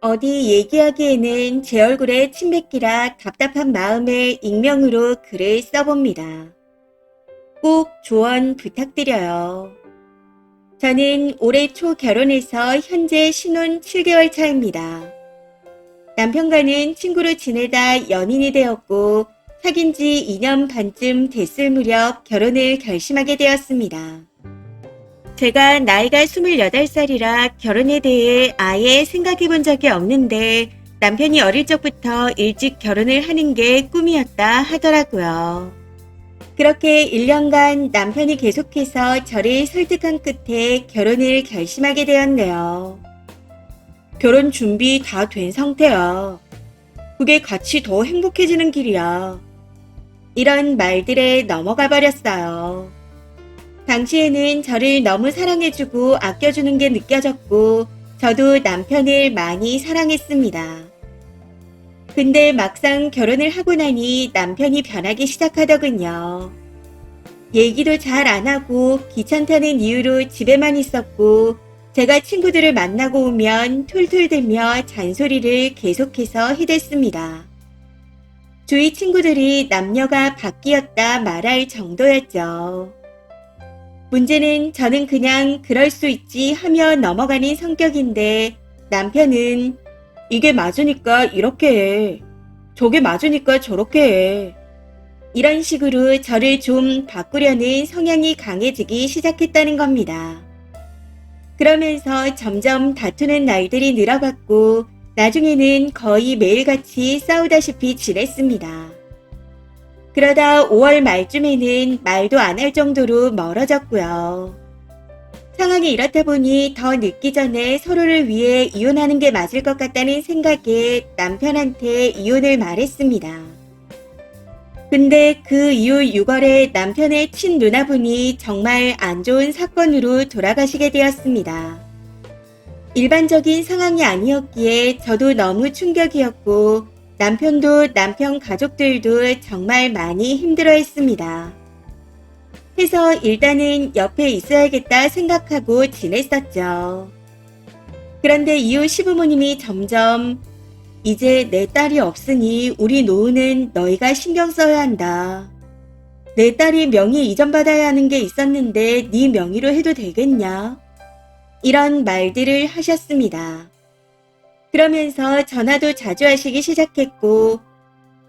어디 얘기하기에는 제 얼굴에 침 뱉기라 답답한 마음에 익명으로 글을 써봅니다. 꼭 조언 부탁드려요. 저는 올해 초 결혼해서 현재 신혼 7개월 차입니다. 남편과는 친구로 지내다 연인이 되었고 사귄 지 2년 반쯤 됐을 무렵 결혼을 결심하게 되었습니다. 제가 나이가 28살이라 결혼에 대해 아예 생각해 본 적이 없는데 남편이 어릴 적부터 일찍 결혼을 하는 게 꿈이었다 하더라고요. 그렇게 1년간 남편이 계속해서 저를 설득한 끝에 결혼을 결심하게 되었네요. 결혼 준비 다 된 상태야. 그게 같이 더 행복해지는 길이야. 이런 말들에 넘어가 버렸어요. 당시에는 저를 너무 사랑해주고 아껴주는 게 느껴졌고 저도 남편을 많이 사랑했습니다. 근데 막상 결혼을 하고 나니 남편이 변하기 시작하더군요. 얘기도 잘 안 하고 귀찮다는 이유로 집에만 있었고 제가 친구들을 만나고 오면 툴툴대며 잔소리를 계속해서 해댔습니다. 주위 친구들이 남녀가 바뀌었다 말할 정도였죠. 문제는 저는 그냥 그럴 수 있지 하며 넘어가는 성격인데 남편은 이게 맞으니까 이렇게 해. 저게 맞으니까 저렇게 해. 이런 식으로 저를 좀 바꾸려는 성향이 강해지기 시작했다는 겁니다. 그러면서 점점 다투는 날들이 늘어갔고 나중에는 거의 매일같이 싸우다시피 지냈습니다. 그러다 5월 말쯤에는 말도 안 할 정도로 멀어졌고요. 상황이 이렇다 보니 더 늦기 전에 서로를 위해 이혼하는 게 맞을 것 같다는 생각에 남편한테 이혼을 말했습니다. 근데 그 이후 6월에 남편의 친누나분이 정말 안 좋은 사건으로 돌아가시게 되었습니다. 일반적인 상황이 아니었기에 저도 너무 충격이었고 남편도 남편 가족들도 정말 많이 힘들어했습니다. 해서 일단은 옆에 있어야겠다 생각하고 지냈었죠. 그런데 이후 시부모님이 점점 이제 내 딸이 없으니 우리 노후는 너희가 신경 써야 한다. 내 딸이 명의 이전받아야 하는 게 있었는데 네 명의로 해도 되겠냐? 이런 말들을 하셨습니다. 그러면서 전화도 자주 하시기 시작했고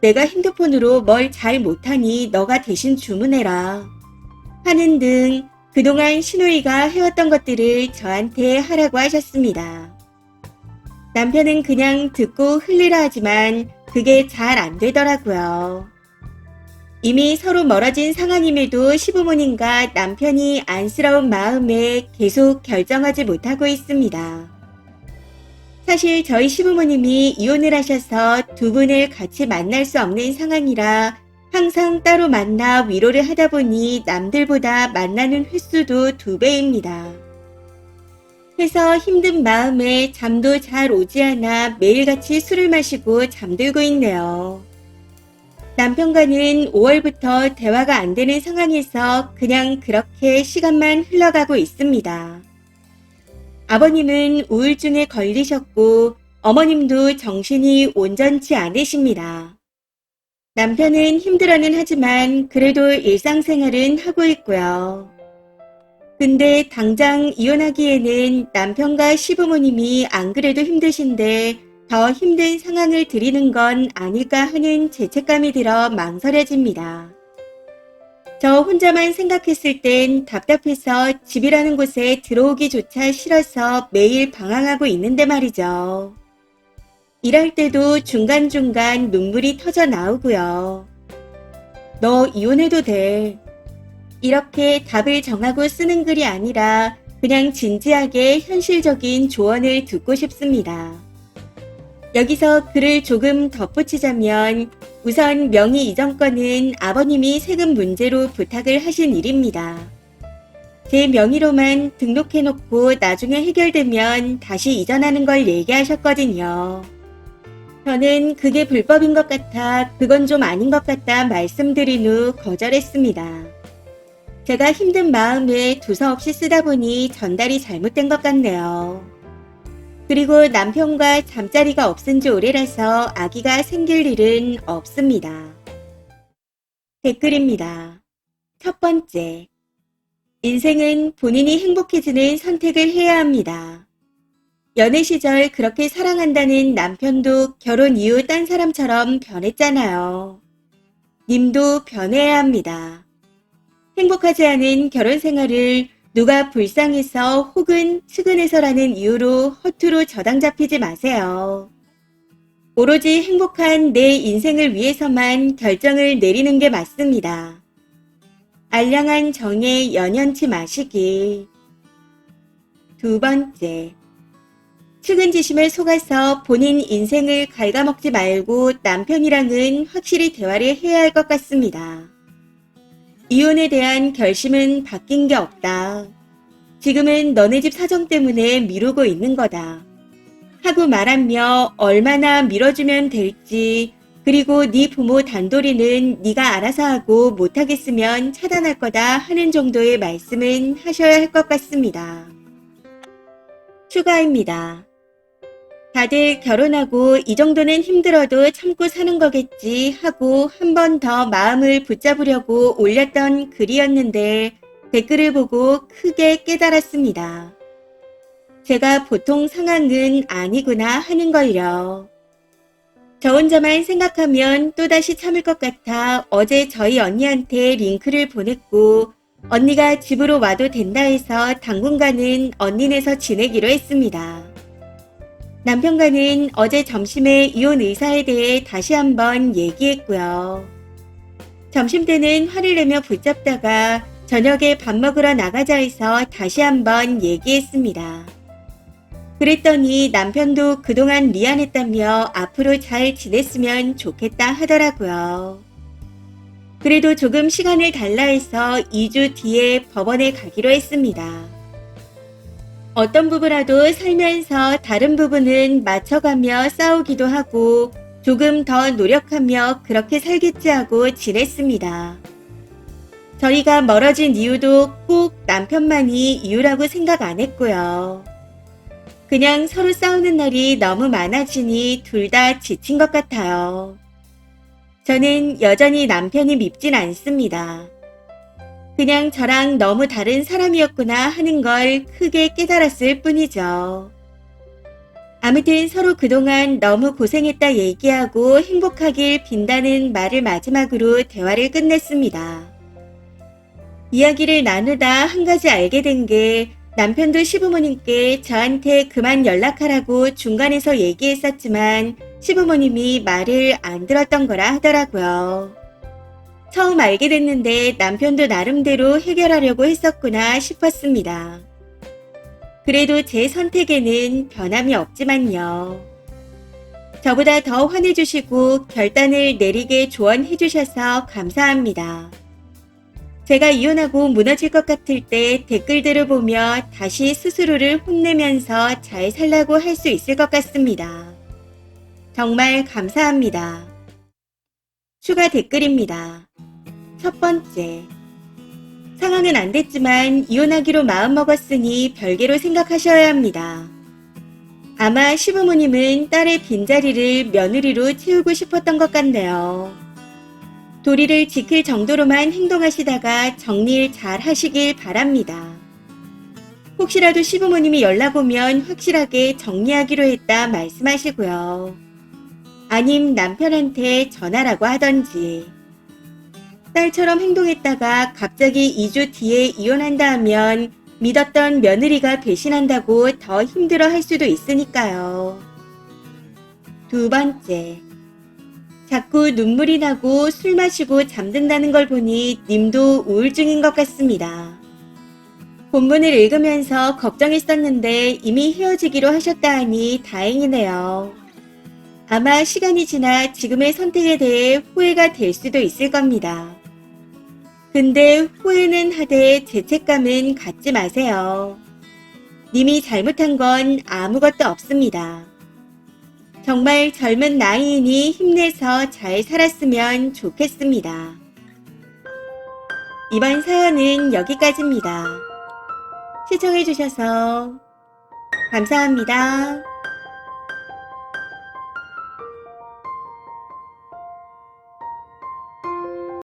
내가 핸드폰으로 뭘 잘 못하니 너가 대신 주문해라. 하는 등 그동안 시누이가 해왔던 것들을 저한테 하라고 하셨습니다. 남편은 그냥 듣고 흘리라 하지만 그게 잘 안 되더라고요. 이미 서로 멀어진 상황임에도 시부모님과 남편이 안쓰러운 마음에 계속 결정하지 못하고 있습니다. 사실 저희 시부모님이 이혼을 하셔서 두 분을 같이 만날 수 없는 상황이라 항상 따로 만나 위로를 하다 보니 남들보다 만나는 횟수도 2배입니다. 해서 힘든 마음에 잠도 잘 오지 않아 매일같이 술을 마시고 잠들고 있네요. 남편과는 5월부터 대화가 안 되는 상황에서 그냥 그렇게 시간만 흘러가고 있습니다. 아버님은 우울증에 걸리셨고 어머님도 정신이 온전치 않으십니다. 남편은 힘들어는 하지만 그래도 일상생활은 하고 있고요. 근데 당장 이혼하기에는 남편과 시부모님이 안 그래도 힘드신데 더 힘든 상황을 드리는 건 아닐까 하는 죄책감이 들어 망설여집니다. 저 혼자만 생각했을 땐 답답해서 집이라는 곳에 들어오기조차 싫어서 매일 방황하고 있는데 말이죠. 이럴 때도 중간중간 눈물이 터져 나오고요. 너 이혼해도 돼. 이렇게 답을 정하고 쓰는 글이 아니라 그냥 진지하게 현실적인 조언을 듣고 싶습니다. 여기서 글을 조금 덧붙이자면 우선 명의 이전권은 아버님이 세금 문제로 부탁을 하신 일입니다. 제 명의로만 등록해놓고 나중에 해결되면 다시 이전하는 걸 얘기하셨거든요. 저는 그게 불법인 것 같아 그건 좀 아닌 것 같다 말씀드린 후 거절했습니다. 제가 힘든 마음에 두서없이 쓰다 보니 전달이 잘못된 것 같네요. 그리고 남편과 잠자리가 없은 지 오래라서 아기가 생길 일은 없습니다. 댓글입니다. 첫 번째. 인생은 본인이 행복해지는 선택을 해야 합니다. 연애 시절 그렇게 사랑한다는 남편도 결혼 이후 딴 사람처럼 변했잖아요. 님도 변해야 합니다. 행복하지 않은 결혼 생활을 누가 불쌍해서 혹은 측은해서라는 이유로 허투루 저당 잡히지 마세요. 오로지 행복한 내 인생을 위해서만 결정을 내리는 게 맞습니다. 알량한 정에 연연치 마시길. 두 번째. 측은지심에 속아서 본인 인생을 갉아먹지 말고 남편이랑은 확실히 대화를 해야 할 것 같습니다. 이혼에 대한 결심은 바뀐 게 없다. 지금은 너네 집 사정 때문에 미루고 있는 거다. 하고 말하며 얼마나 밀어주면 될지, 그리고 네 부모 단돌이는 네가 알아서 하고 못하겠으면 차단할 거다 하는 정도의 말씀은 하셔야 할 것 같습니다. 추가입니다. 다들 결혼하고 이 정도는 힘들어도 참고 사는 거겠지 하고 한 번 더 마음을 붙잡으려고 올렸던 글이었는데 댓글을 보고 크게 깨달았습니다. 제가 보통 상황은 아니구나 하는 걸요. 저 혼자만 생각하면 또다시 참을 것 같아 어제 저희 언니한테 링크를 보냈고 언니가 집으로 와도 된다 해서 당분간은 언니네서 지내기로 했습니다. 남편과는 어제 점심에 이혼 의사에 대해 다시 한번 얘기했고요. 점심때는 화를 내며 붙잡다가 저녁에 밥 먹으러 나가자 해서 다시 한번 얘기했습니다. 그랬더니 남편도 그동안 미안했다며 앞으로 잘 지냈으면 좋겠다 하더라고요. 그래도 조금 시간을 달라 해서 2주 뒤에 법원에 가기로 했습니다. 어떤 부부라도 살면서 다른 부부는 맞춰가며 싸우기도 하고 조금 더 노력하며 그렇게 살겠지 하고 지냈습니다. 저희가 멀어진 이유도 꼭 남편만이 이유라고 생각 안 했고요. 그냥 서로 싸우는 날이 너무 많아지니 둘 다 지친 것 같아요. 저는 여전히 남편이 밉진 않습니다. 그냥 저랑 너무 다른 사람이었구나 하는 걸 크게 깨달았을 뿐이죠. 아무튼 서로 그동안 너무 고생했다 얘기하고 행복하길 빈다는 말을 마지막으로 대화를 끝냈습니다. 이야기를 나누다 한 가지 알게 된 게 남편도 시부모님께 저한테 그만 연락하라고 중간에서 얘기했었지만 시부모님이 말을 안 들었던 거라 하더라고요. 처음 알게 됐는데 남편도 나름대로 해결하려고 했었구나 싶었습니다. 그래도 제 선택에는 변함이 없지만요. 저보다 더 화내주시고 결단을 내리게 조언해주셔서 감사합니다. 제가 이혼하고 무너질 것 같을 때 댓글들을 보며 다시 스스로를 혼내면서 잘 살라고 할 수 있을 것 같습니다. 정말 감사합니다. 추가 댓글입니다. 첫 번째. 상황은 안 됐지만 이혼하기로 마음먹었으니 별개로 생각하셔야 합니다. 아마 시부모님은 딸의 빈자리를 며느리로 채우고 싶었던 것 같네요. 도리를 지킬 정도로만 행동하시다가 정리를 잘 하시길 바랍니다. 혹시라도 시부모님이 연락 오면 확실하게 정리하기로 했다 말씀하시고요. 아님 남편한테 전화라고 하던지. 딸처럼 행동했다가 갑자기 2주 뒤에 이혼한다 하면 믿었던 며느리가 배신한다고 더 힘들어 할 수도 있으니까요. 두 번째. 자꾸 눈물이 나고 술 마시고 잠든다는 걸 보니 님도 우울증인 것 같습니다. 본문을 읽으면서 걱정했었는데 이미 헤어지기로 하셨다 하니 다행이네요. 아마 시간이 지나 지금의 선택에 대해 후회가 될 수도 있을 겁니다. 근데 후회는 하되 죄책감은 갖지 마세요. 님이 잘못한 건 아무것도 없습니다. 정말 젊은 나이이니 힘내서 잘 살았으면 좋겠습니다. 이번 사연은 여기까지입니다. 시청해주셔서 감사합니다.